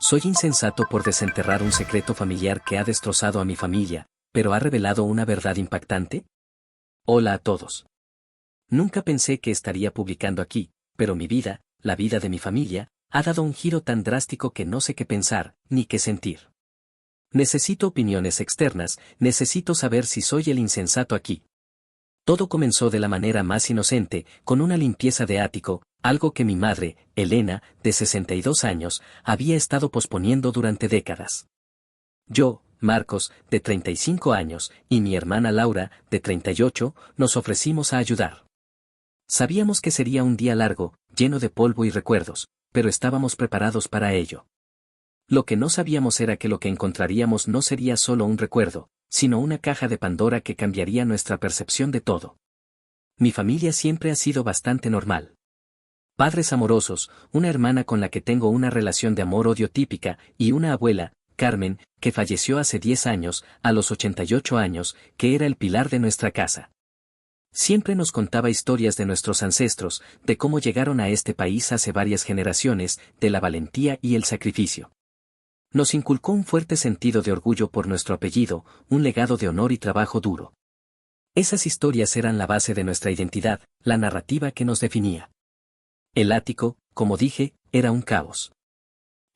Soy insensato por desenterrar un secreto familiar que ha destrozado a mi familia, pero ha revelado una verdad impactante. Hola a todos. Nunca pensé que estaría publicando aquí, pero mi vida, la vida de mi familia, ha dado un giro tan drástico que no sé qué pensar, ni qué sentir. Necesito opiniones externas, necesito saber si soy el insensato aquí. Todo comenzó de la manera más inocente, con una limpieza de ático, algo que mi madre, Elena, de 62 años, había estado posponiendo durante décadas. Yo, Marcos, de 35 años, y mi hermana Laura, de 38, nos ofrecimos a ayudar. Sabíamos que sería un día largo, lleno de polvo y recuerdos, pero estábamos preparados para ello. Lo que no sabíamos era que lo que encontraríamos no sería solo un recuerdo, sino una caja de Pandora que cambiaría nuestra percepción de todo. Mi familia siempre ha sido bastante normal. Padres amorosos, una hermana con la que tengo una relación de amor-odio típica, y una abuela, Carmen, que falleció hace 10 años, a los 88 años, que era el pilar de nuestra casa. Siempre nos contaba historias de nuestros ancestros, de cómo llegaron a este país hace varias generaciones, de la valentía y el sacrificio. Nos inculcó un fuerte sentido de orgullo por nuestro apellido, un legado de honor y trabajo duro. Esas historias eran la base de nuestra identidad, la narrativa que nos definía. El ático, como dije, era un caos.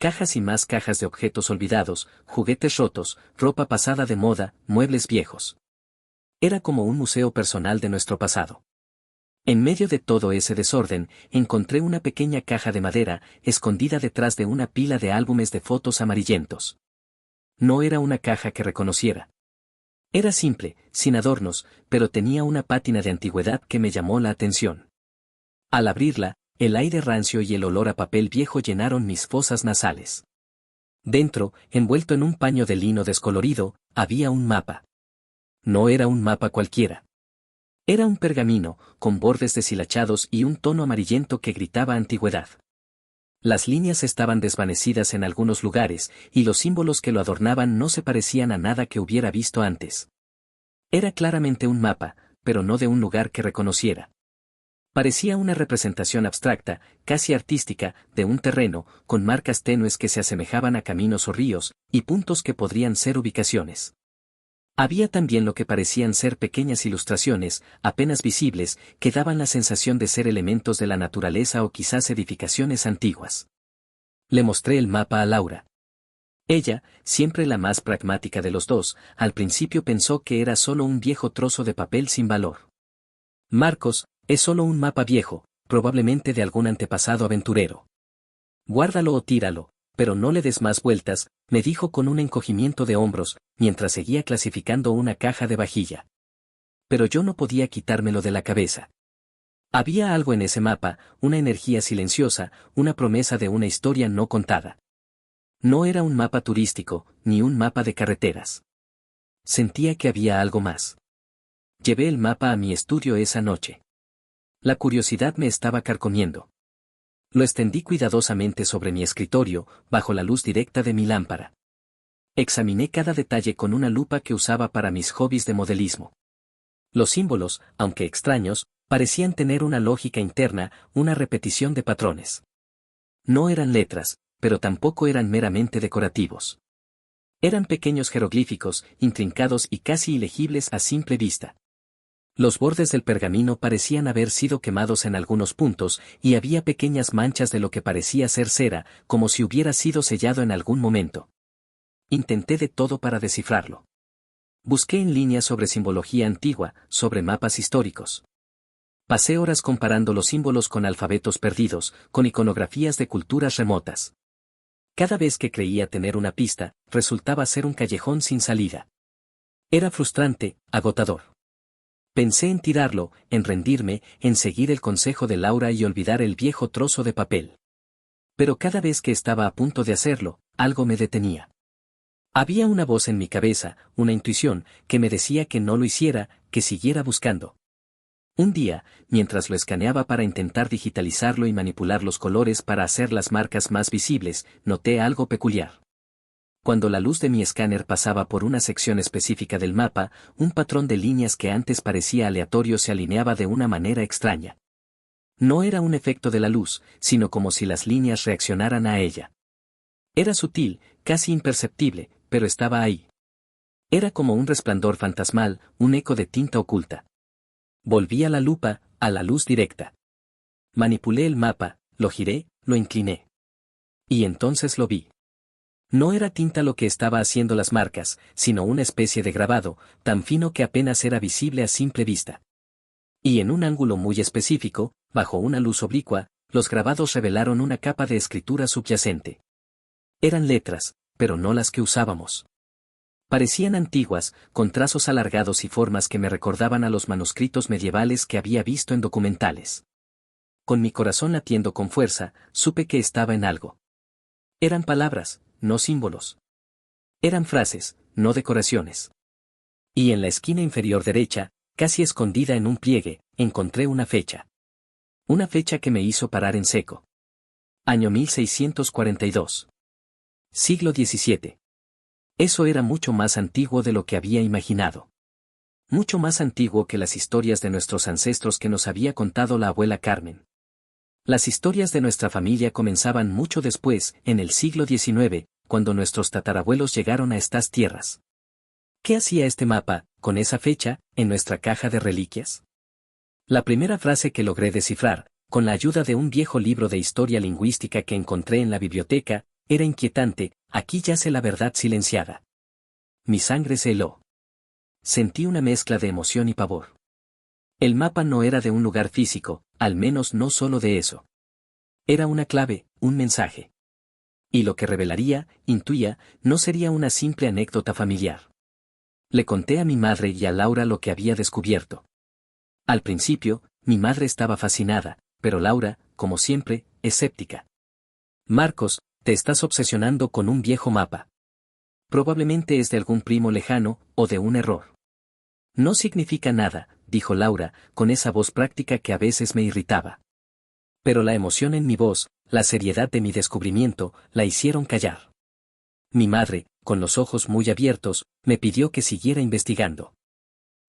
Cajas y más cajas de objetos olvidados, juguetes rotos, ropa pasada de moda, muebles viejos. Era como un museo personal de nuestro pasado. En medio de todo ese desorden, encontré una pequeña caja de madera, escondida detrás de una pila de álbumes de fotos amarillentos. No era una caja que reconociera. Era simple, sin adornos, pero tenía una pátina de antigüedad que me llamó la atención. Al abrirla, el aire rancio y el olor a papel viejo llenaron mis fosas nasales. Dentro, envuelto en un paño de lino descolorido, había un mapa. No era un mapa cualquiera. Era un pergamino, con bordes deshilachados y un tono amarillento que gritaba antigüedad. Las líneas estaban desvanecidas en algunos lugares, y los símbolos que lo adornaban no se parecían a nada que hubiera visto antes. Era claramente un mapa, pero no de un lugar que reconociera. Parecía una representación abstracta, casi artística, de un terreno, con marcas tenues que se asemejaban a caminos o ríos, y puntos que podrían ser ubicaciones. Había también lo que parecían ser pequeñas ilustraciones, apenas visibles, que daban la sensación de ser elementos de la naturaleza o quizás edificaciones antiguas. Le mostré el mapa a Laura. Ella, siempre la más pragmática de los dos, al principio pensó que era solo un viejo trozo de papel sin valor. Marcos, es solo un mapa viejo, probablemente de algún antepasado aventurero. Guárdalo o tíralo, pero no le des más vueltas, me dijo con un encogimiento de hombros, mientras seguía clasificando una caja de vajilla. Pero yo no podía quitármelo de la cabeza. Había algo en ese mapa, una energía silenciosa, una promesa de una historia no contada. No era un mapa turístico, ni un mapa de carreteras. Sentía que había algo más. Llevé el mapa a mi estudio esa noche. La curiosidad me estaba carcomiendo. Lo extendí cuidadosamente sobre mi escritorio, bajo la luz directa de mi lámpara. Examiné cada detalle con una lupa que usaba para mis hobbies de modelismo. Los símbolos, aunque extraños, parecían tener una lógica interna, una repetición de patrones. No eran letras, pero tampoco eran meramente decorativos. Eran pequeños jeroglíficos, intrincados y casi ilegibles a simple vista. Los bordes del pergamino parecían haber sido quemados en algunos puntos, y había pequeñas manchas de lo que parecía ser cera, como si hubiera sido sellado en algún momento. Intenté de todo para descifrarlo. Busqué en línea sobre simbología antigua, sobre mapas históricos. Pasé horas comparando los símbolos con alfabetos perdidos, con iconografías de culturas remotas. Cada vez que creía tener una pista, resultaba ser un callejón sin salida. Era frustrante, agotador. Pensé en tirarlo, en rendirme, en seguir el consejo de Laura y olvidar el viejo trozo de papel. Pero cada vez que estaba a punto de hacerlo, algo me detenía. Había una voz en mi cabeza, una intuición, que me decía que no lo hiciera, que siguiera buscando. Un día, mientras lo escaneaba para intentar digitalizarlo y manipular los colores para hacer las marcas más visibles, noté algo peculiar. Cuando la luz de mi escáner pasaba por una sección específica del mapa, un patrón de líneas que antes parecía aleatorio se alineaba de una manera extraña. No era un efecto de la luz, sino como si las líneas reaccionaran a ella. Era sutil, casi imperceptible, pero estaba ahí. Era como un resplandor fantasmal, un eco de tinta oculta. Volví a la lupa, a la luz directa. Manipulé el mapa, lo giré, lo incliné. Y entonces lo vi. No era tinta lo que estaba haciendo las marcas, sino una especie de grabado, tan fino que apenas era visible a simple vista. Y en un ángulo muy específico, bajo una luz oblicua, los grabados revelaron una capa de escritura subyacente. Eran letras, pero no las que usábamos. Parecían antiguas, con trazos alargados y formas que me recordaban a los manuscritos medievales que había visto en documentales. Con mi corazón latiendo con fuerza, supe que estaba en algo. Eran palabras, no símbolos. Eran frases, no decoraciones. Y en la esquina inferior derecha, casi escondida en un pliegue, encontré una fecha. Una fecha que me hizo parar en seco. Año 1642. Siglo XVII. Eso era mucho más antiguo de lo que había imaginado. Mucho más antiguo que las historias de nuestros ancestros que nos había contado la abuela Carmen. Las historias de nuestra familia comenzaban mucho después, en el siglo XIX, cuando nuestros tatarabuelos llegaron a estas tierras. ¿Qué hacía este mapa, con esa fecha, en nuestra caja de reliquias? La primera frase que logré descifrar, con la ayuda de un viejo libro de historia lingüística que encontré en la biblioteca, era inquietante: aquí yace la verdad silenciada. Mi sangre se heló. Sentí una mezcla de emoción y pavor. El mapa no era de un lugar físico, al menos no solo de eso. Era una clave, un mensaje. Y lo que revelaría, intuía, no sería una simple anécdota familiar. Le conté a mi madre y a Laura lo que había descubierto. Al principio, mi madre estaba fascinada, pero Laura, como siempre, escéptica. Marcos, te estás obsesionando con un viejo mapa. Probablemente es de algún primo lejano, o de un error. No significa nada, dijo Laura, con esa voz práctica que a veces me irritaba. Pero la emoción en mi voz, la seriedad de mi descubrimiento, la hicieron callar. Mi madre, con los ojos muy abiertos, me pidió que siguiera investigando.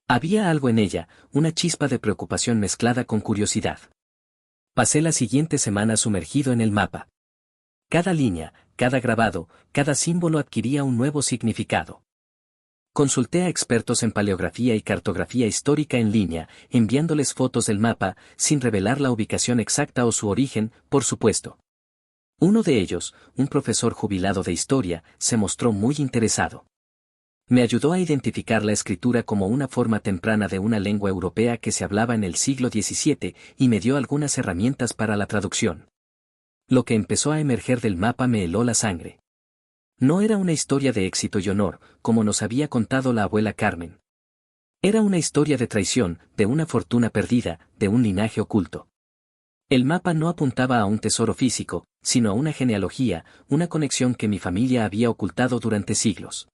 Había algo en ella, una chispa de preocupación mezclada con curiosidad. Pasé la siguiente semana sumergido en el mapa. Cada línea, cada grabado, cada símbolo adquiría un nuevo significado. Consulté a expertos en paleografía y cartografía histórica en línea, enviándoles fotos del mapa, sin revelar la ubicación exacta o su origen, por supuesto. Uno de ellos, un profesor jubilado de historia, se mostró muy interesado. Me ayudó a identificar la escritura como una forma temprana de una lengua europea que se hablaba en el siglo XVII y me dio algunas herramientas para la traducción. Lo que empezó a emerger del mapa me heló la sangre. No era una historia de éxito y honor, como nos había contado la abuela Carmen. Era una historia de traición, de una fortuna perdida, de un linaje oculto. El mapa no apuntaba a un tesoro físico, sino a una genealogía, una conexión que mi familia había ocultado durante siglos.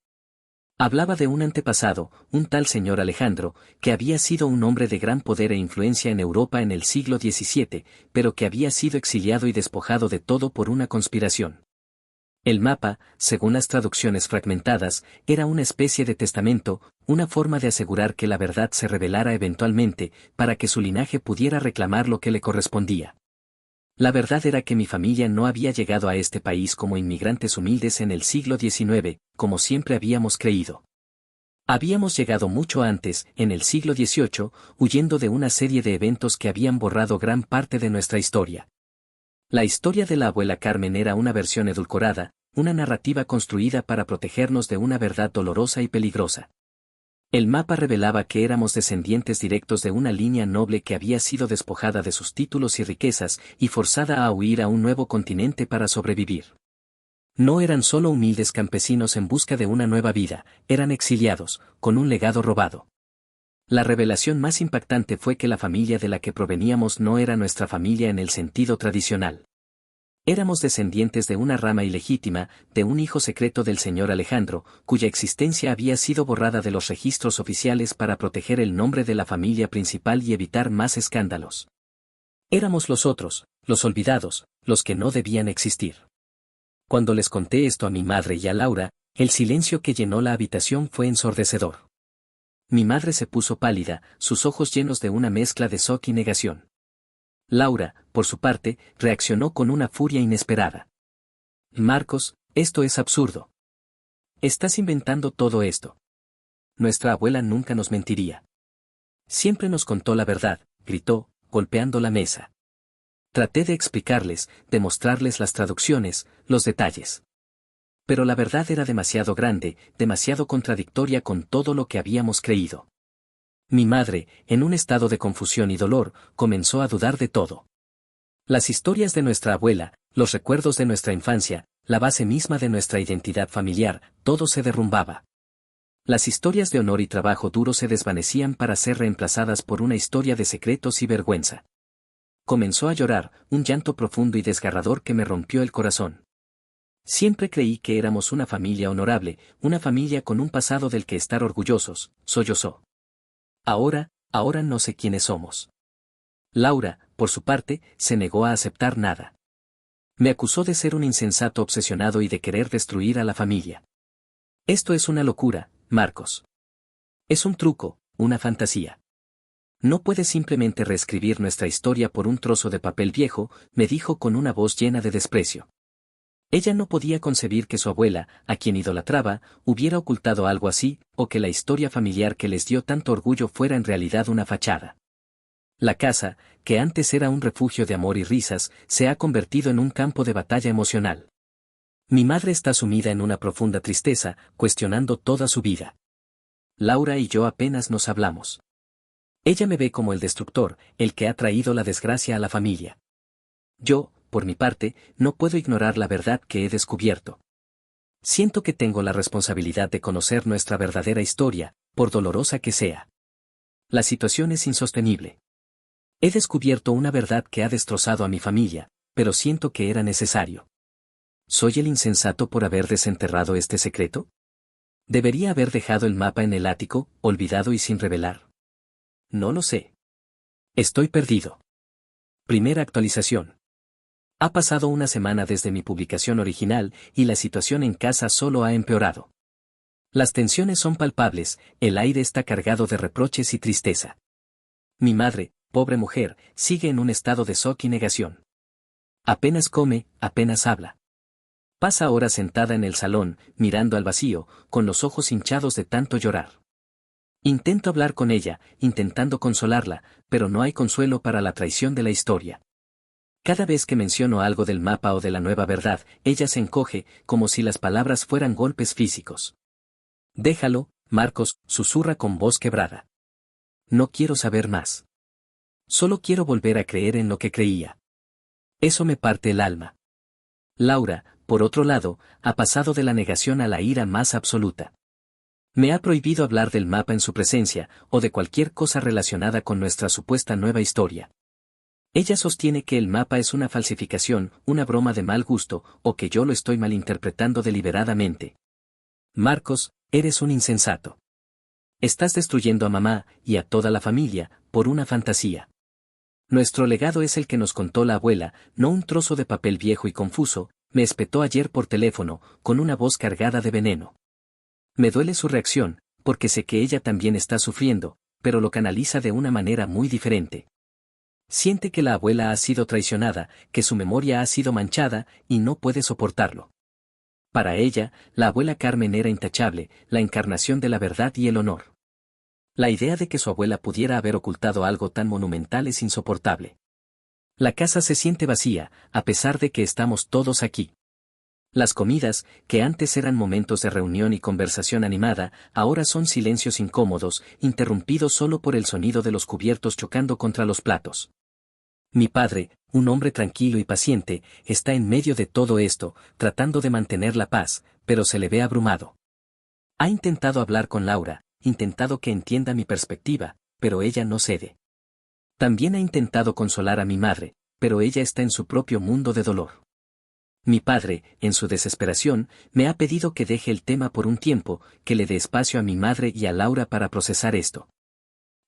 Hablaba de un antepasado, un tal señor Alejandro, que había sido un hombre de gran poder e influencia en Europa en el siglo XVII, pero que había sido exiliado y despojado de todo por una conspiración. El mapa, según las traducciones fragmentadas, era una especie de testamento, una forma de asegurar que la verdad se revelara eventualmente, para que su linaje pudiera reclamar lo que le correspondía. La verdad era que mi familia no había llegado a este país como inmigrantes humildes en el siglo XIX, como siempre habíamos creído. Habíamos llegado mucho antes, en el siglo XVIII, huyendo de una serie de eventos que habían borrado gran parte de nuestra historia. La historia de la abuela Carmen era una versión edulcorada, una narrativa construida para protegernos de una verdad dolorosa y peligrosa. El mapa revelaba que éramos descendientes directos de una línea noble que había sido despojada de sus títulos y riquezas y forzada a huir a un nuevo continente para sobrevivir. No eran solo humildes campesinos en busca de una nueva vida, eran exiliados, con un legado robado. La revelación más impactante fue que la familia de la que proveníamos no era nuestra familia en el sentido tradicional. Éramos descendientes de una rama ilegítima, de un hijo secreto del señor Alejandro, cuya existencia había sido borrada de los registros oficiales para proteger el nombre de la familia principal y evitar más escándalos. Éramos los otros, los olvidados, los que no debían existir. Cuando les conté esto a mi madre y a Laura, el silencio que llenó la habitación fue ensordecedor. Mi madre se puso pálida, sus ojos llenos de una mezcla de shock y negación. Laura, por su parte, reaccionó con una furia inesperada. Marcos, Esto es absurdo. Estás inventando todo esto. Nuestra abuela nunca nos mentiría. Siempre nos contó la verdad, gritó, golpeando la mesa. Traté de explicarles, de mostrarles las traducciones, los detalles. Pero la verdad era demasiado grande, demasiado contradictoria con todo lo que habíamos creído. Mi madre, en un estado de confusión y dolor, comenzó a dudar de todo. Las historias de nuestra abuela, los recuerdos de nuestra infancia, la base misma de nuestra identidad familiar, todo se derrumbaba. Las historias de honor y trabajo duro se desvanecían para ser reemplazadas por una historia de secretos y vergüenza. Comenzó a llorar, un llanto profundo y desgarrador que me rompió el corazón. Siempre creí que éramos una familia honorable, una familia con un pasado del que estar orgullosos, sollozó. Ahora no sé quiénes somos. Laura, por su parte, se negó a aceptar nada. Me acusó de ser un insensato obsesionado y de querer destruir a la familia. Esto es una locura, Marcos. Es un truco, una fantasía. No puedes simplemente reescribir nuestra historia por un trozo de papel viejo, me dijo con una voz llena de desprecio. Ella no podía concebir que su abuela, a quien idolatraba, hubiera ocultado algo así, o que la historia familiar que les dio tanto orgullo fuera en realidad una fachada. La casa, que antes era un refugio de amor y risas, se ha convertido en un campo de batalla emocional. Mi madre está sumida en una profunda tristeza, cuestionando toda su vida. Laura y yo apenas nos hablamos. Ella me ve como el destructor, el que ha traído la desgracia a la familia. Yo, por mi parte, no puedo ignorar la verdad que he descubierto. Siento que tengo la responsabilidad de conocer nuestra verdadera historia, por dolorosa que sea. La situación es insostenible. He descubierto una verdad que ha destrozado a mi familia, pero siento que era necesario. ¿Soy el insensato por haber desenterrado este secreto? ¿Debería haber dejado el mapa en el ático, olvidado y sin revelar? No lo sé. Estoy perdido. Primera actualización. Ha pasado una semana desde mi publicación original y la situación en casa solo ha empeorado. Las tensiones son palpables, el aire está cargado de reproches y tristeza. Mi madre, pobre mujer, sigue en un estado de shock y negación. Apenas come, apenas habla. Pasa horas sentada en el salón, mirando al vacío, con los ojos hinchados de tanto llorar. Intento hablar con ella, intentando consolarla, pero no hay consuelo para la traición de la historia. Cada vez que menciono algo del mapa o de la nueva verdad, ella se encoge, como si las palabras fueran golpes físicos. Déjalo, Marcos, susurra con voz quebrada. No quiero saber más. Solo quiero volver a creer en lo que creía. Eso me parte el alma. Laura, por otro lado, ha pasado de la negación a la ira más absoluta. Me ha prohibido hablar del mapa en su presencia, o de cualquier cosa relacionada con nuestra supuesta nueva historia. Ella sostiene que el mapa es una falsificación, una broma de mal gusto, o que yo lo estoy malinterpretando deliberadamente. Marcos, eres un insensato. Estás destruyendo a mamá, y a toda la familia, por una fantasía. Nuestro legado es el que nos contó la abuela, no un trozo de papel viejo y confuso, me espetó ayer por teléfono, con una voz cargada de veneno. Me duele su reacción, porque sé que ella también está sufriendo, pero lo canaliza de una manera muy diferente. Siente que la abuela ha sido traicionada, que su memoria ha sido manchada, y no puede soportarlo. Para ella, la abuela Carmen era intachable, la encarnación de la verdad y el honor. La idea de que su abuela pudiera haber ocultado algo tan monumental es insoportable. La casa se siente vacía, a pesar de que estamos todos aquí. Las comidas, que antes eran momentos de reunión y conversación animada, ahora son silencios incómodos, interrumpidos solo por el sonido de los cubiertos chocando contra los platos. Mi padre, un hombre tranquilo y paciente, está en medio de todo esto, tratando de mantener la paz, pero se le ve abrumado. Ha intentado hablar con Laura, intentado que entienda mi perspectiva, pero ella no cede. También ha intentado consolar a mi madre, pero ella está en su propio mundo de dolor. Mi padre, en su desesperación, me ha pedido que deje el tema por un tiempo, que le dé espacio a mi madre y a Laura para procesar esto.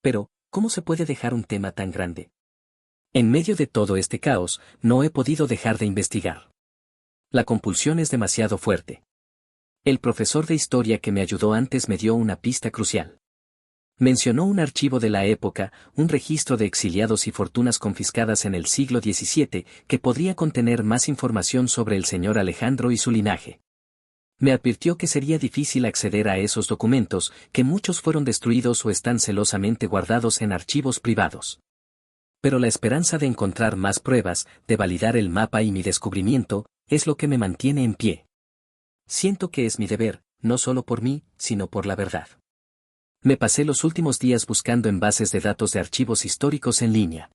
Pero, ¿cómo se puede dejar un tema tan grande? En medio de todo este caos, no he podido dejar de investigar. La compulsión es demasiado fuerte. El profesor de historia que me ayudó antes me dio una pista crucial. Mencionó un archivo de la época, un registro de exiliados y fortunas confiscadas en el siglo XVII, que podría contener más información sobre el señor Alejandro y su linaje. Me advirtió que sería difícil acceder a esos documentos, que muchos fueron destruidos o están celosamente guardados en archivos privados. Pero la esperanza de encontrar más pruebas, de validar el mapa y mi descubrimiento, es lo que me mantiene en pie. Siento que es mi deber, no solo por mí, sino por la verdad. Me pasé los últimos días buscando en bases de datos de archivos históricos en línea.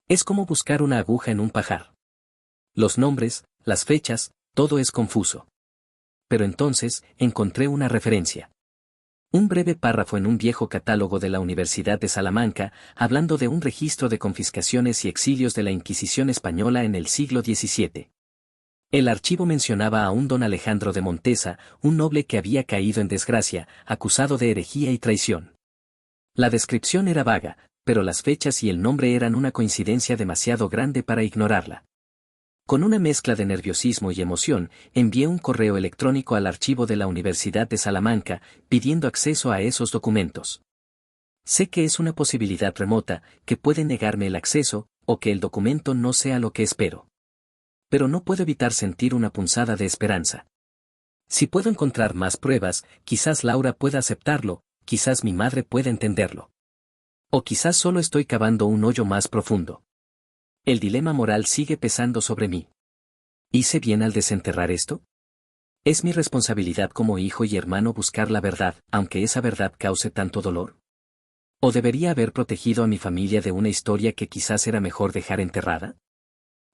Es como buscar una aguja en un pajar. Los nombres, las fechas, todo es confuso. Pero entonces, encontré una referencia. Un breve párrafo en un viejo catálogo de la Universidad de Salamanca, hablando de un registro de confiscaciones y exilios de la Inquisición española en el siglo XVII. El archivo mencionaba a un don Alejandro de Montesa, un noble que había caído en desgracia, acusado de herejía y traición. La descripción era vaga, pero las fechas y el nombre eran una coincidencia demasiado grande para ignorarla. Con una mezcla de nerviosismo y emoción, envié un correo electrónico al archivo de la Universidad de Salamanca, pidiendo acceso a esos documentos. Sé que es una posibilidad remota, que puede negarme el acceso, o que el documento no sea lo que espero. Pero no puedo evitar sentir una punzada de esperanza. Si puedo encontrar más pruebas, quizás Laura pueda aceptarlo, quizás mi madre pueda entenderlo. O quizás solo estoy cavando un hoyo más profundo. El dilema moral sigue pesando sobre mí. ¿Hice bien al desenterrar esto? ¿Es mi responsabilidad como hijo y hermano buscar la verdad, aunque esa verdad cause tanto dolor? ¿O debería haber protegido a mi familia de una historia que quizás era mejor dejar enterrada?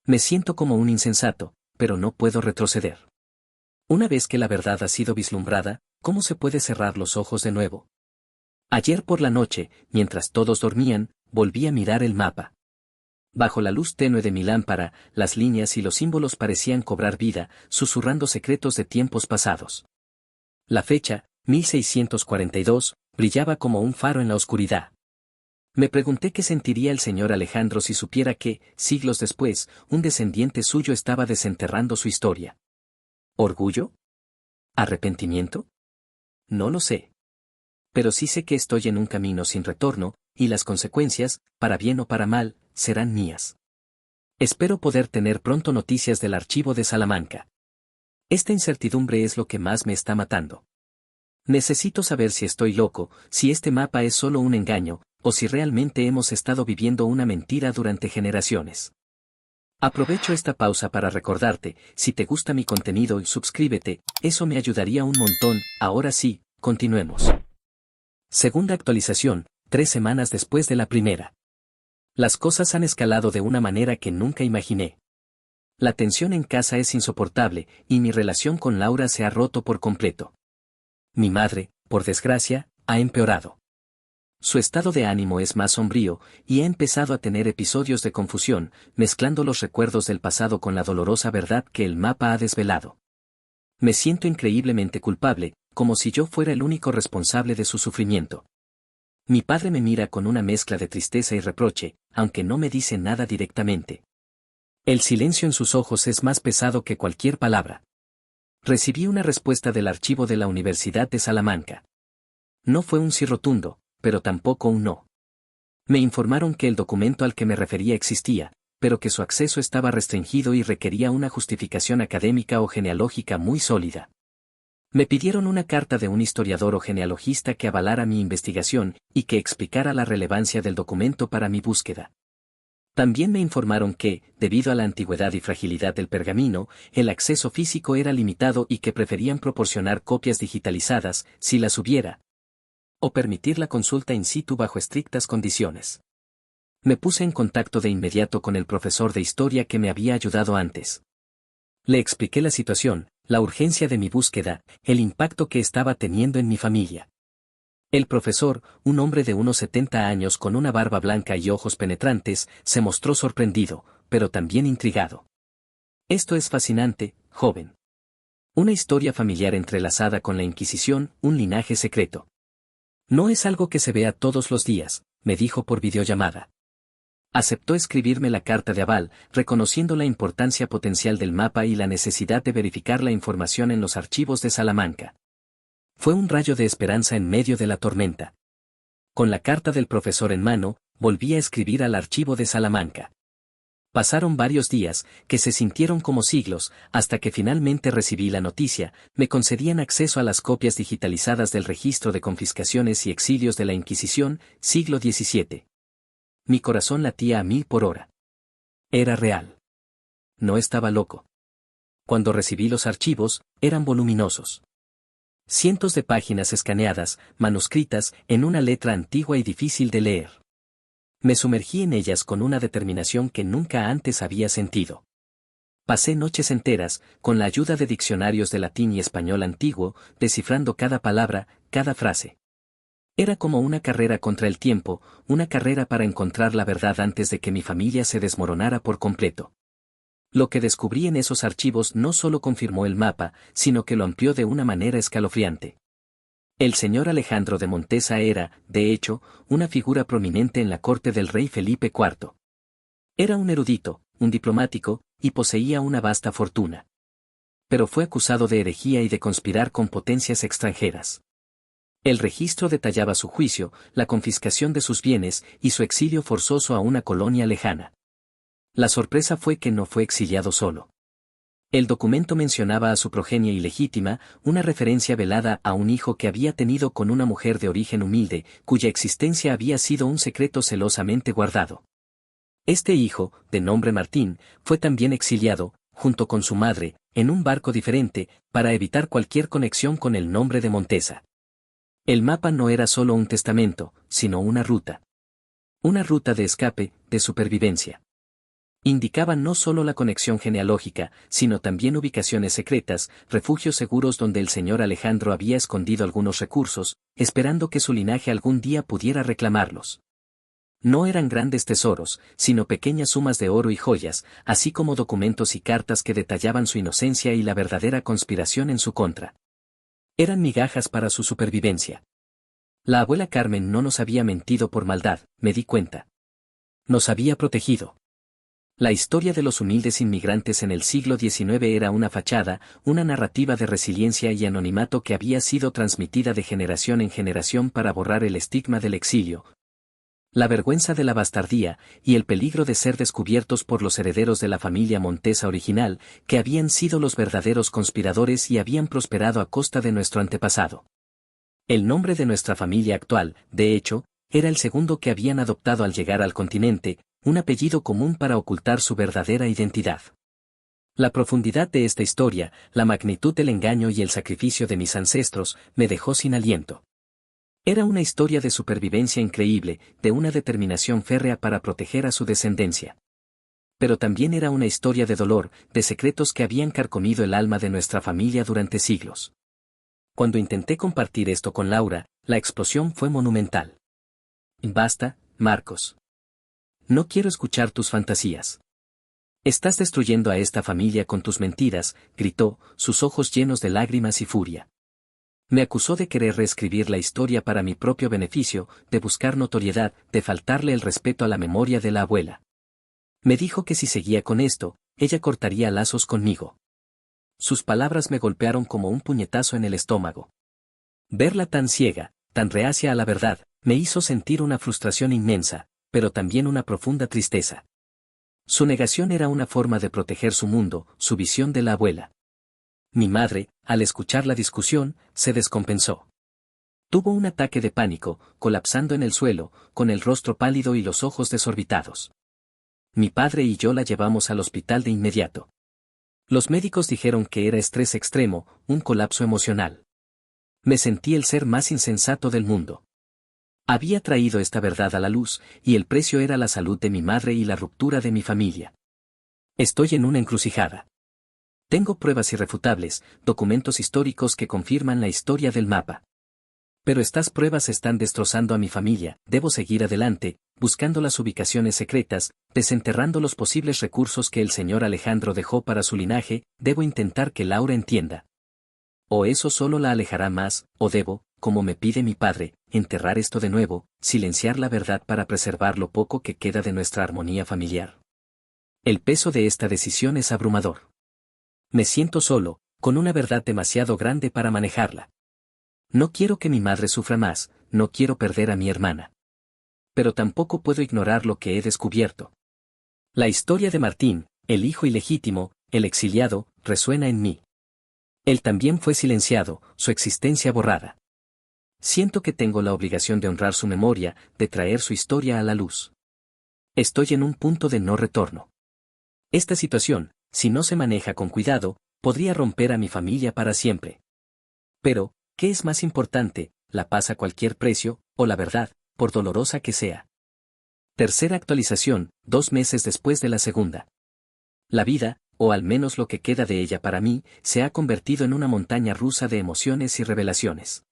Me siento como un insensato, pero no puedo retroceder. Una vez que la verdad ha sido vislumbrada, ¿cómo se puede cerrar los ojos de nuevo? Ayer por la noche, mientras todos dormían, volví a mirar el mapa. Bajo la luz tenue de mi lámpara, las líneas y los símbolos parecían cobrar vida, susurrando secretos de tiempos pasados. La fecha, 1642, brillaba como un faro en la oscuridad. Me pregunté qué sentiría el señor Alejandro si supiera que, siglos después, un descendiente suyo estaba desenterrando su historia. ¿Orgullo? ¿Arrepentimiento? No lo sé. Pero sí sé que estoy en un camino sin retorno, y las consecuencias, para bien o para mal, serán mías. Espero poder tener pronto noticias del archivo de Salamanca. Esta incertidumbre es lo que más me está matando. Necesito saber si estoy loco, si este mapa es solo un engaño, o si realmente hemos estado viviendo una mentira durante generaciones. Aprovecho esta pausa para recordarte, si te gusta mi contenido y suscríbete, eso me ayudaría un montón. Ahora sí, continuemos. Segunda actualización, 3 semanas después de la primera. Las cosas han escalado de una manera que nunca imaginé. La tensión en casa es insoportable, y mi relación con Laura se ha roto por completo. Mi madre, por desgracia, ha empeorado. Su estado de ánimo es más sombrío, y ha empezado a tener episodios de confusión, mezclando los recuerdos del pasado con la dolorosa verdad que el mapa ha desvelado. Me siento increíblemente culpable, como si yo fuera el único responsable de su sufrimiento. Mi padre me mira con una mezcla de tristeza y reproche, aunque no me dice nada directamente. El silencio en sus ojos es más pesado que cualquier palabra. Recibí una respuesta del archivo de la Universidad de Salamanca. No fue un sí rotundo, pero tampoco un no. Me informaron que el documento al que me refería existía, pero que su acceso estaba restringido y requería una justificación académica o genealógica muy sólida. Me pidieron una carta de un historiador o genealogista que avalara mi investigación y que explicara la relevancia del documento para mi búsqueda. También me informaron que, debido a la antigüedad y fragilidad del pergamino, el acceso físico era limitado y que preferían proporcionar copias digitalizadas, si las hubiera, o permitir la consulta in situ bajo estrictas condiciones. Me puse en contacto de inmediato con el profesor de historia que me había ayudado antes. Le expliqué la situación, la urgencia de mi búsqueda, el impacto que estaba teniendo en mi familia. El profesor, un hombre de unos 70 años con una barba blanca y ojos penetrantes, se mostró sorprendido, pero también intrigado. Esto es fascinante, joven. Una historia familiar entrelazada con la Inquisición, un linaje secreto. No es algo que se vea todos los días, me dijo por videollamada. Aceptó escribirme la carta de aval, reconociendo la importancia potencial del mapa y la necesidad de verificar la información en los archivos de Salamanca. Fue un rayo de esperanza en medio de la tormenta. Con la carta del profesor en mano, volví a escribir al archivo de Salamanca. Pasaron varios días, que se sintieron como siglos, hasta que finalmente recibí la noticia, me concedían acceso a las copias digitalizadas del registro de confiscaciones y exilios de la Inquisición, siglo XVII. Mi corazón latía a 1000 por hora. Era real. No estaba loco. Cuando recibí los archivos, eran voluminosos. Cientos de páginas escaneadas, manuscritas, en una letra antigua y difícil de leer. Me sumergí en ellas con una determinación que nunca antes había sentido. Pasé noches enteras, con la ayuda de diccionarios de latín y español antiguo, descifrando cada palabra, cada frase. Era como una carrera contra el tiempo, una carrera para encontrar la verdad antes de que mi familia se desmoronara por completo. Lo que descubrí en esos archivos no solo confirmó el mapa, sino que lo amplió de una manera escalofriante. El señor Alejandro de Montesa era, de hecho, una figura prominente en la corte del rey Felipe IV. Era un erudito, un diplomático, y poseía una vasta fortuna. Pero fue acusado de herejía y de conspirar con potencias extranjeras. El registro detallaba su juicio, la confiscación de sus bienes y su exilio forzoso a una colonia lejana. La sorpresa fue que no fue exiliado solo. El documento mencionaba a su progenie ilegítima, una referencia velada a un hijo que había tenido con una mujer de origen humilde, cuya existencia había sido un secreto celosamente guardado. Este hijo, de nombre Martín, fue también exiliado, junto con su madre, en un barco diferente, para evitar cualquier conexión con el nombre de Montesa. El mapa no era solo un testamento, sino una ruta. Una ruta de escape, de supervivencia. Indicaba no solo la conexión genealógica, sino también ubicaciones secretas, refugios seguros donde el señor Alejandro había escondido algunos recursos, esperando que su linaje algún día pudiera reclamarlos. No eran grandes tesoros, sino pequeñas sumas de oro y joyas, así como documentos y cartas que detallaban su inocencia y la verdadera conspiración en su contra. Eran migajas para su supervivencia. La abuela Carmen no nos había mentido por maldad, me di cuenta. Nos había protegido. La historia de los humildes inmigrantes en el siglo XIX era una fachada, una narrativa de resiliencia y anonimato que había sido transmitida de generación en generación para borrar el estigma del exilio, la vergüenza de la bastardía y el peligro de ser descubiertos por los herederos de la familia Montesa original, que habían sido los verdaderos conspiradores y habían prosperado a costa de nuestro antepasado. El nombre de nuestra familia actual, de hecho, era el segundo que habían adoptado al llegar al continente, un apellido común para ocultar su verdadera identidad. La profundidad de esta historia, la magnitud del engaño y el sacrificio de mis ancestros, me dejó sin aliento. Era una historia de supervivencia increíble, de una determinación férrea para proteger a su descendencia. Pero también era una historia de dolor, de secretos que habían carcomido el alma de nuestra familia durante siglos. Cuando intenté compartir esto con Laura, la explosión fue monumental. Basta, Marcos. No quiero escuchar tus fantasías. Estás destruyendo a esta familia con tus mentiras, gritó, sus ojos llenos de lágrimas y furia. Me acusó de querer reescribir la historia para mi propio beneficio, de buscar notoriedad, de faltarle el respeto a la memoria de la abuela. Me dijo que si seguía con esto, ella cortaría lazos conmigo. Sus palabras me golpearon como un puñetazo en el estómago. Verla tan ciega, tan reacia a la verdad, me hizo sentir una frustración inmensa, pero también una profunda tristeza. Su negación era una forma de proteger su mundo, su visión de la abuela. Mi madre, al escuchar la discusión, se descompensó. Tuvo un ataque de pánico, colapsando en el suelo, con el rostro pálido y los ojos desorbitados. Mi padre y yo la llevamos al hospital de inmediato. Los médicos dijeron que era estrés extremo, un colapso emocional. Me sentí el ser más insensato del mundo. Había traído esta verdad a la luz, y el precio era la salud de mi madre y la ruptura de mi familia. Estoy en una encrucijada. Tengo pruebas irrefutables, documentos históricos que confirman la historia del mapa. Pero estas pruebas están destrozando a mi familia, debo seguir adelante, buscando las ubicaciones secretas, desenterrando los posibles recursos que el señor Alejandro dejó para su linaje, debo intentar que Laura entienda. O eso solo la alejará más, o debo, como me pide mi padre, enterrar esto de nuevo, silenciar la verdad para preservar lo poco que queda de nuestra armonía familiar. El peso de esta decisión es abrumador. Me siento solo, con una verdad demasiado grande para manejarla. No quiero que mi madre sufra más, no quiero perder a mi hermana. Pero tampoco puedo ignorar lo que he descubierto. La historia de Martín, el hijo ilegítimo, el exiliado, resuena en mí. Él también fue silenciado, su existencia borrada. Siento que tengo la obligación de honrar su memoria, de traer su historia a la luz. Estoy en un punto de no retorno. Esta situación, si no se maneja con cuidado, podría romper a mi familia para siempre. Pero, ¿qué es más importante, la paz a cualquier precio, o la verdad, por dolorosa que sea? Tercera actualización, 2 meses después de la segunda. La vida, o al menos lo que queda de ella para mí, se ha convertido en una montaña rusa de emociones y revelaciones.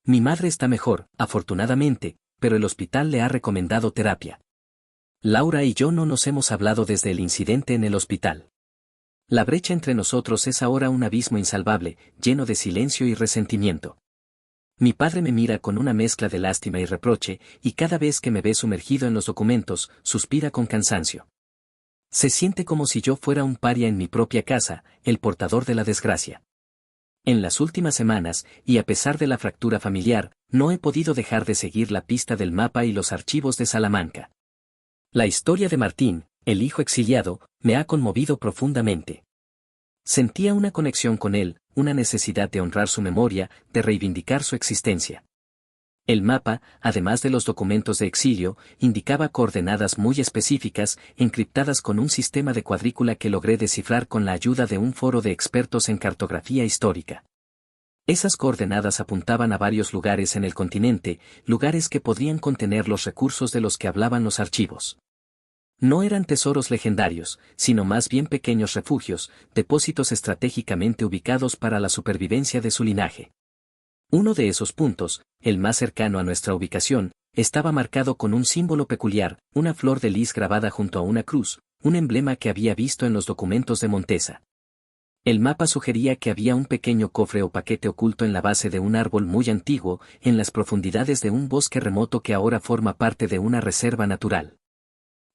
Mi madre está mejor, afortunadamente, pero el hospital le ha recomendado terapia. Laura y yo no nos hemos hablado desde el incidente en el hospital. La brecha entre nosotros es ahora un abismo insalvable, lleno de silencio y resentimiento. Mi padre me mira con una mezcla de lástima y reproche, y cada vez que me ve sumergido en los documentos, suspira con cansancio. Se siente como si yo fuera un paria en mi propia casa, el portador de la desgracia. En las últimas semanas, y a pesar de la fractura familiar, no he podido dejar de seguir la pista del mapa y los archivos de Salamanca. La historia de Martín, el hijo exiliado, me ha conmovido profundamente. Sentía una conexión con él, una necesidad de honrar su memoria, de reivindicar su existencia. El mapa, además de los documentos de exilio, indicaba coordenadas muy específicas, encriptadas con un sistema de cuadrícula que logré descifrar con la ayuda de un foro de expertos en cartografía histórica. Esas coordenadas apuntaban a varios lugares en el continente, lugares que podrían contener los recursos de los que hablaban los archivos. No eran tesoros legendarios, sino más bien pequeños refugios, depósitos estratégicamente ubicados para la supervivencia de su linaje. Uno de esos puntos, el más cercano a nuestra ubicación, estaba marcado con un símbolo peculiar, una flor de lis grabada junto a una cruz, un emblema que había visto en los documentos de Montesa. El mapa sugería que había un pequeño cofre o paquete oculto en la base de un árbol muy antiguo, en las profundidades de un bosque remoto que ahora forma parte de una reserva natural.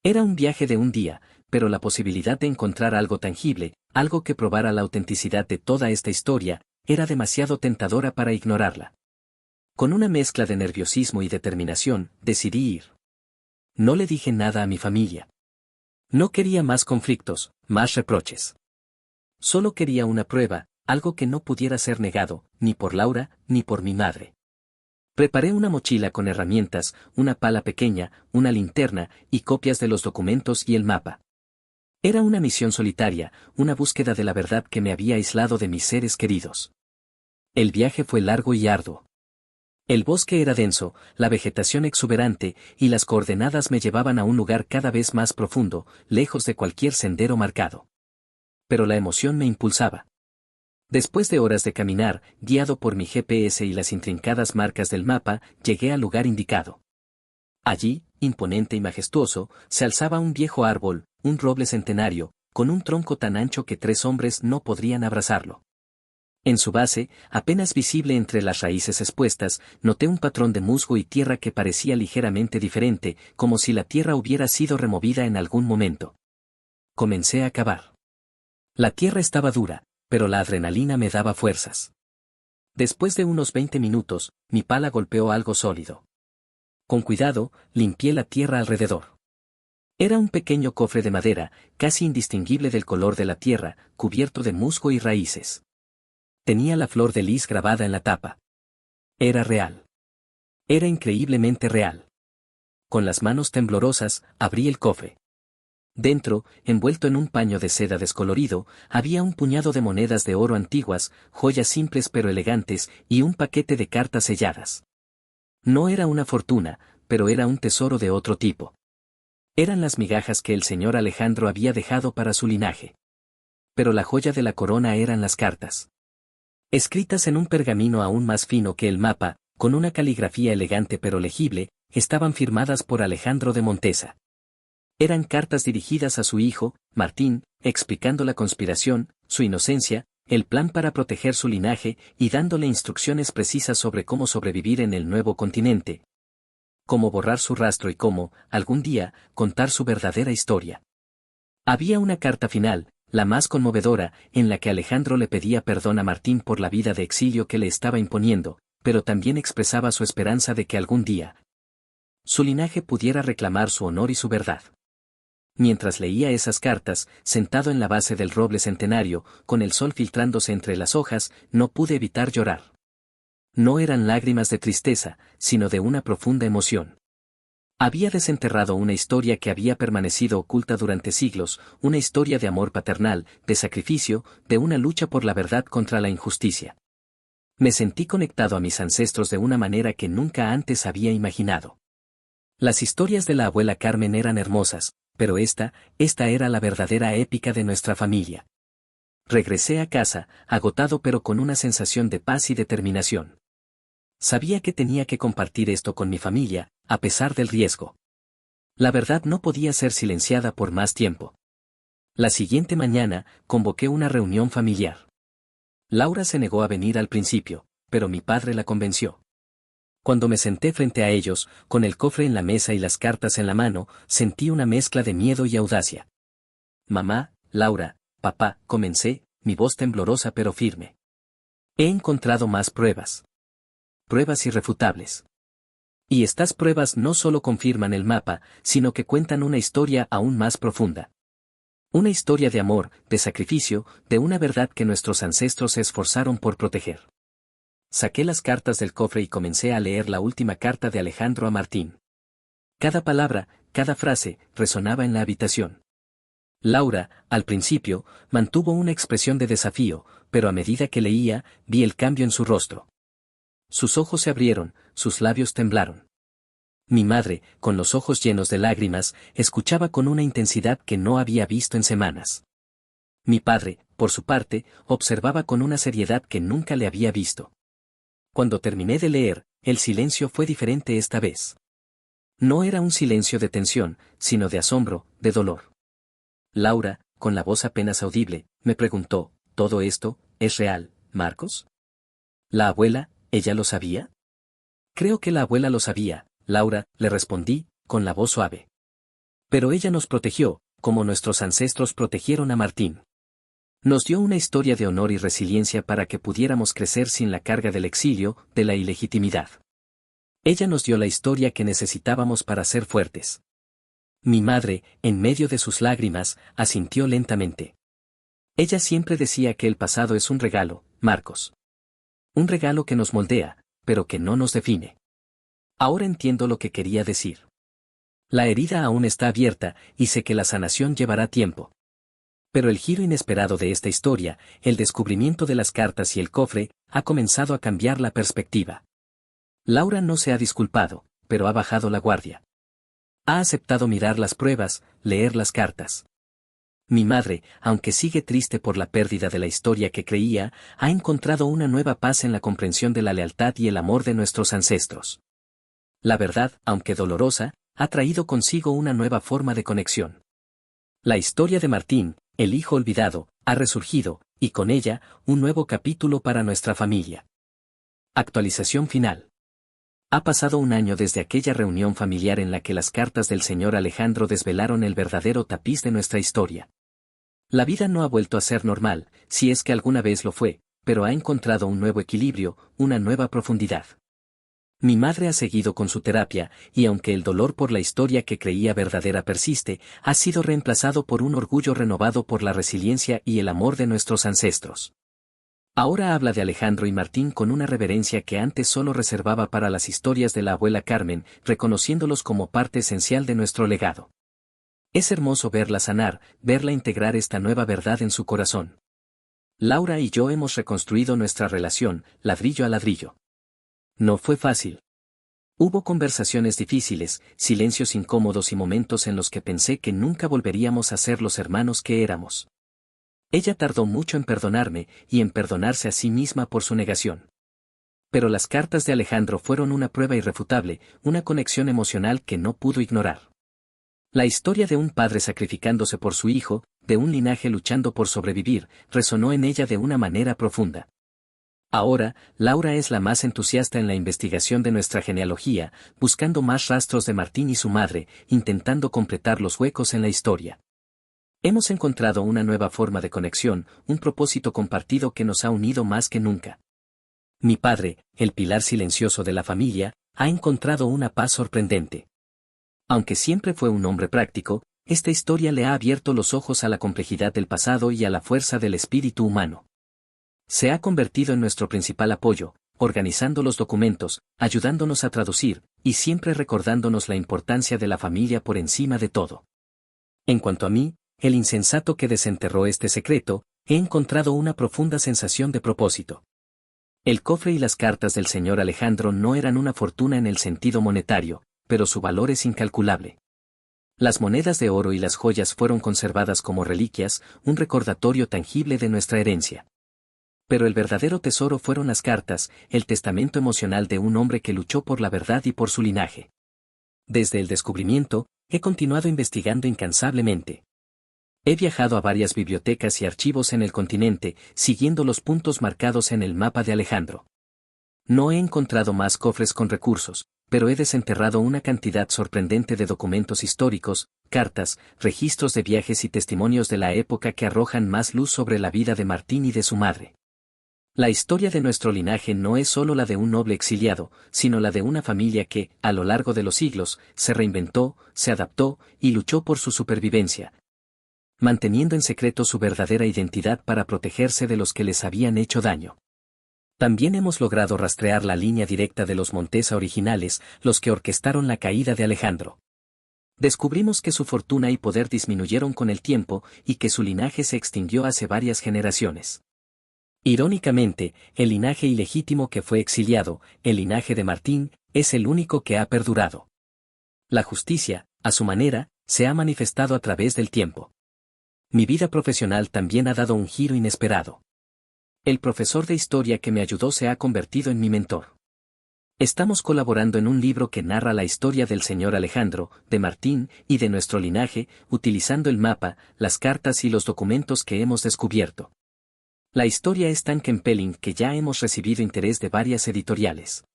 Era un viaje de un día, pero la posibilidad de encontrar algo tangible, algo que probara la autenticidad de toda esta historia, era demasiado tentadora para ignorarla. Con una mezcla de nerviosismo y determinación, decidí ir. No le dije nada a mi familia. No quería más conflictos, más reproches. Solo quería una prueba, algo que no pudiera ser negado, ni por Laura, ni por mi madre. Preparé una mochila con herramientas, una pala pequeña, una linterna, y copias de los documentos y el mapa. Era una misión solitaria, una búsqueda de la verdad que me había aislado de mis seres queridos. El viaje fue largo y arduo. El bosque era denso, la vegetación exuberante, y las coordenadas me llevaban a un lugar cada vez más profundo, lejos de cualquier sendero marcado. Pero la emoción me impulsaba. Después de horas de caminar, guiado por mi GPS y las intrincadas marcas del mapa, llegué al lugar indicado. Allí, imponente y majestuoso, se alzaba un viejo árbol, un roble centenario, con un tronco tan ancho que 3 hombres no podrían abrazarlo. En su base, apenas visible entre las raíces expuestas, noté un patrón de musgo y tierra que parecía ligeramente diferente, como si la tierra hubiera sido removida en algún momento. Comencé a cavar. La tierra estaba dura, pero la adrenalina me daba fuerzas. Después de unos 20 minutos, mi pala golpeó algo sólido. Con cuidado, limpié la tierra alrededor. Era un pequeño cofre de madera, casi indistinguible del color de la tierra, cubierto de musgo y raíces. Tenía la flor de lis grabada en la tapa. Era real. Era increíblemente real. Con las manos temblorosas, abrí el cofre. Dentro, envuelto en un paño de seda descolorido, había un puñado de monedas de oro antiguas, joyas simples pero elegantes, y un paquete de cartas selladas. No era una fortuna, pero era un tesoro de otro tipo. Eran las migajas que el señor Alejandro había dejado para su linaje. Pero la joya de la corona eran las cartas. Escritas en un pergamino aún más fino que el mapa, con una caligrafía elegante pero legible, estaban firmadas por Alejandro de Montesa. Eran cartas dirigidas a su hijo, Martín, explicando la conspiración, su inocencia, el plan para proteger su linaje y dándole instrucciones precisas sobre cómo sobrevivir en el nuevo continente. Cómo borrar su rastro y cómo, algún día, contar su verdadera historia. Había una carta final, la más conmovedora, en la que Alejandro le pedía perdón a Martín por la vida de exilio que le estaba imponiendo, pero también expresaba su esperanza de que algún día su linaje pudiera reclamar su honor y su verdad. Mientras leía esas cartas, sentado en la base del roble centenario, con el sol filtrándose entre las hojas, no pude evitar llorar. No eran lágrimas de tristeza, sino de una profunda emoción. Había desenterrado una historia que había permanecido oculta durante siglos, una historia de amor paternal, de sacrificio, de una lucha por la verdad contra la injusticia. Me sentí conectado a mis ancestros de una manera que nunca antes había imaginado. Las historias de la abuela Carmen eran hermosas, pero esta era la verdadera épica de nuestra familia. Regresé a casa, agotado pero con una sensación de paz y determinación. Sabía que tenía que compartir esto con mi familia, a pesar del riesgo. La verdad no podía ser silenciada por más tiempo. La siguiente mañana, convoqué una reunión familiar. Laura se negó a venir al principio, pero mi padre la convenció. Cuando me senté frente a ellos, con el cofre en la mesa y las cartas en la mano, sentí una mezcla de miedo y audacia. Mamá, Laura, papá, comencé, mi voz temblorosa pero firme. He encontrado más pruebas. Pruebas irrefutables. Y estas pruebas no solo confirman el mapa, sino que cuentan una historia aún más profunda. Una historia de amor, de sacrificio, de una verdad que nuestros ancestros se esforzaron por proteger. Saqué las cartas del cofre y comencé a leer la última carta de Alejandro a Martín. Cada palabra, cada frase, resonaba en la habitación. Laura, al principio, mantuvo una expresión de desafío, pero a medida que leía, vi el cambio en su rostro. Sus ojos se abrieron, sus labios temblaron. Mi madre, con los ojos llenos de lágrimas, escuchaba con una intensidad que no había visto en semanas. Mi padre, por su parte, observaba con una seriedad que nunca le había visto. Cuando terminé de leer, el silencio fue diferente esta vez. No era un silencio de tensión, sino de asombro, de dolor. Laura, con la voz apenas audible, me preguntó, ¿todo esto es real, Marcos? ¿La abuela, ella lo sabía? Creo que la abuela lo sabía, Laura, le respondí, con la voz suave. Pero ella nos protegió, como nuestros ancestros protegieron a Martín. Nos dio una historia de honor y resiliencia para que pudiéramos crecer sin la carga del exilio, de la ilegitimidad. Ella nos dio la historia que necesitábamos para ser fuertes. Mi madre, en medio de sus lágrimas, asintió lentamente. Ella siempre decía que el pasado es un regalo, Marcos. Un regalo que nos moldea, pero que no nos define. Ahora entiendo lo que quería decir. La herida aún está abierta, y sé que la sanación llevará tiempo. Pero el giro inesperado de esta historia, el descubrimiento de las cartas y el cofre, ha comenzado a cambiar la perspectiva. Laura no se ha disculpado, pero ha bajado la guardia. Ha aceptado mirar las pruebas, leer las cartas. Mi madre, aunque sigue triste por la pérdida de la historia que creía, ha encontrado una nueva paz en la comprensión de la lealtad y el amor de nuestros ancestros. La verdad, aunque dolorosa, ha traído consigo una nueva forma de conexión. La historia de Martín, el hijo olvidado, ha resurgido, y con ella, un nuevo capítulo para nuestra familia. Actualización final. Ha pasado un año desde aquella reunión familiar en la que las cartas del señor Alejandro desvelaron el verdadero tapiz de nuestra historia. La vida no ha vuelto a ser normal, si es que alguna vez lo fue, pero ha encontrado un nuevo equilibrio, una nueva profundidad. Mi madre ha seguido con su terapia, y aunque el dolor por la historia que creía verdadera persiste, ha sido reemplazado por un orgullo renovado por la resiliencia y el amor de nuestros ancestros. Ahora habla de Alejandro y Martín con una reverencia que antes solo reservaba para las historias de la abuela Carmen, reconociéndolos como parte esencial de nuestro legado. Es hermoso verla sanar, verla integrar esta nueva verdad en su corazón. Laura y yo hemos reconstruido nuestra relación, ladrillo a ladrillo. No fue fácil. Hubo conversaciones difíciles, silencios incómodos y momentos en los que pensé que nunca volveríamos a ser los hermanos que éramos. Ella tardó mucho en perdonarme y en perdonarse a sí misma por su negación. Pero las cartas de Alejandro fueron una prueba irrefutable, una conexión emocional que no pudo ignorar. La historia de un padre sacrificándose por su hijo, de un linaje luchando por sobrevivir, resonó en ella de una manera profunda. Ahora, Laura es la más entusiasta en la investigación de nuestra genealogía, buscando más rastros de Martín y su madre, intentando completar los huecos en la historia. Hemos encontrado una nueva forma de conexión, un propósito compartido que nos ha unido más que nunca. Mi padre, el pilar silencioso de la familia, ha encontrado una paz sorprendente. Aunque siempre fue un hombre práctico, esta historia le ha abierto los ojos a la complejidad del pasado y a la fuerza del espíritu humano. Se ha convertido en nuestro principal apoyo, organizando los documentos, ayudándonos a traducir, y siempre recordándonos la importancia de la familia por encima de todo. En cuanto a mí, el insensato que desenterró este secreto, he encontrado una profunda sensación de propósito. El cofre y las cartas del señor Alejandro no eran una fortuna en el sentido monetario, pero su valor es incalculable. Las monedas de oro y las joyas fueron conservadas como reliquias, un recordatorio tangible de nuestra herencia. Pero el verdadero tesoro fueron las cartas, el testamento emocional de un hombre que luchó por la verdad y por su linaje. Desde el descubrimiento, he continuado investigando incansablemente. He viajado a varias bibliotecas y archivos en el continente, siguiendo los puntos marcados en el mapa de Alejandro. No he encontrado más cofres con recursos, pero he desenterrado una cantidad sorprendente de documentos históricos, cartas, registros de viajes y testimonios de la época que arrojan más luz sobre la vida de Martín y de su madre. La historia de nuestro linaje no es solo la de un noble exiliado, sino la de una familia que, a lo largo de los siglos, se reinventó, se adaptó y luchó por su supervivencia, manteniendo en secreto su verdadera identidad para protegerse de los que les habían hecho daño. También hemos logrado rastrear la línea directa de los Montesa originales, los que orquestaron la caída de Alejandro. Descubrimos que su fortuna y poder disminuyeron con el tiempo y que su linaje se extinguió hace varias generaciones. Irónicamente, el linaje ilegítimo que fue exiliado, el linaje de Martín, es el único que ha perdurado. La justicia, a su manera, se ha manifestado a través del tiempo. Mi vida profesional también ha dado un giro inesperado. El profesor de historia que me ayudó se ha convertido en mi mentor. Estamos colaborando en un libro que narra la historia del señor Alejandro, de Martín y de nuestro linaje, utilizando el mapa, las cartas y los documentos que hemos descubierto. La historia es tan compelling que ya hemos recibido interés de varias editoriales.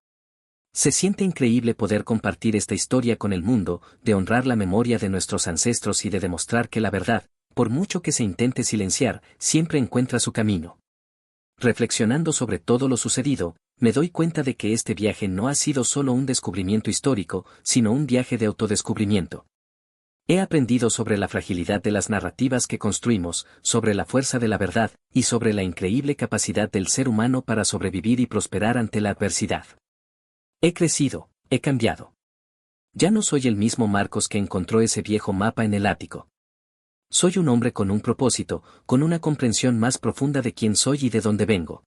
Se siente increíble poder compartir esta historia con el mundo, de honrar la memoria de nuestros ancestros y de demostrar que la verdad, por mucho que se intente silenciar, siempre encuentra su camino. Reflexionando sobre todo lo sucedido, me doy cuenta de que este viaje no ha sido solo un descubrimiento histórico, sino un viaje de autodescubrimiento. He aprendido sobre la fragilidad de las narrativas que construimos, sobre la fuerza de la verdad, y sobre la increíble capacidad del ser humano para sobrevivir y prosperar ante la adversidad. He crecido, he cambiado. Ya no soy el mismo Marcos que encontró ese viejo mapa en el ático. Soy un hombre con un propósito, con una comprensión más profunda de quién soy y de dónde vengo.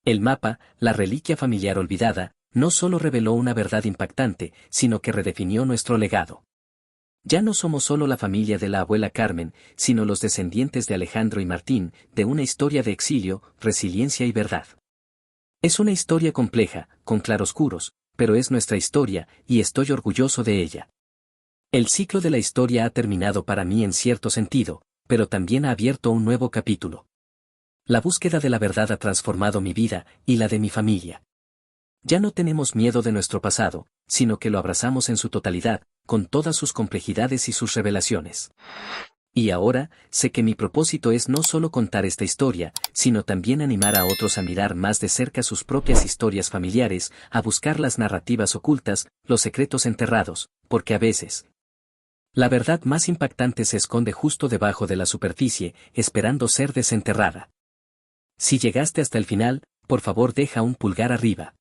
El mapa, la reliquia familiar olvidada, no solo reveló una verdad impactante, sino que redefinió nuestro legado. Ya no somos solo la familia de la abuela Carmen, sino los descendientes de Alejandro y Martín, de una historia de exilio, resiliencia y verdad. Es una historia compleja, con claroscuros, pero es nuestra historia, y estoy orgulloso de ella. El ciclo de la historia ha terminado para mí en cierto sentido, pero también ha abierto un nuevo capítulo. La búsqueda de la verdad ha transformado mi vida, y la de mi familia. Ya no tenemos miedo de nuestro pasado, sino que lo abrazamos en su totalidad, con todas sus complejidades y sus revelaciones. Y ahora, sé que mi propósito es no solo contar esta historia, sino también animar a otros a mirar más de cerca sus propias historias familiares, a buscar las narrativas ocultas, los secretos enterrados, porque a veces, la verdad más impactante se esconde justo debajo de la superficie, esperando ser desenterrada. Si llegaste hasta el final, por favor deja un pulgar arriba.